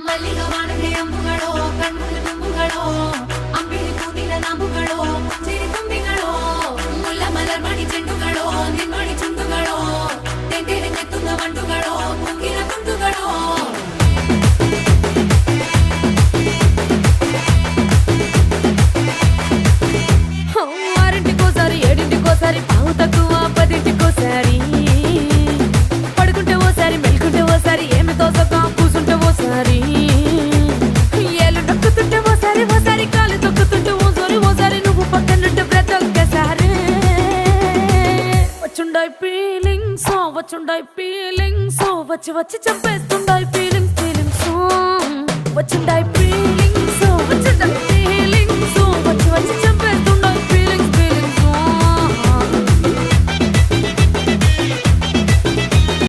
ಮಲ್ಲಿಗ ವಾಣದೆ ಅಂಬುಗಳೋ ಕಣ್ಮುಳ್ಳು ತುಂಬುಗಳೋ ಅಂಬಿಳಿ ಕೂದಿನ ನಾಂಬುಗಳೋ ಮುಂಚಿರಿ ತುಂಬಿಗಳೋ ಮುಲ್ಲ ಮಲರ್ ಮಣಿ ಚೆಂಡುಗಳೋ ನಿನ್ಮಣಿ ಚುಂಡುಗಳೋ ತೆಂಟೆರೆ ನೆತ್ತುಂಗ ಮಂಡುಗಳೋ ಮುಂಗಿನ ತುಂಡುಗಳೋ ఆరింటికోసారి ఏడింటికోసారి పావు తక్కువ పదింటికోసారి పడుకుంటే ఓసారి మెలుకుంటే ఓసారి ఏమి తోసక కూసుంటే ఓసారి ఏళ్ళు నొక్కుతుంటే ఓసారి ఓసారి కాలు తొక్కుతుంటే ఓసారి నువ్వు పక్కనుంటే ప్రతి ఒక్కసారి వచ్చుండాయి ఫీలింగ్స్ వచ్చి వచ్చి చంపేస్తుండాయి ఫీలింగ్స్ వచ్చుండాయి ఫీలింగ్స్ వచ్చి వచ్చి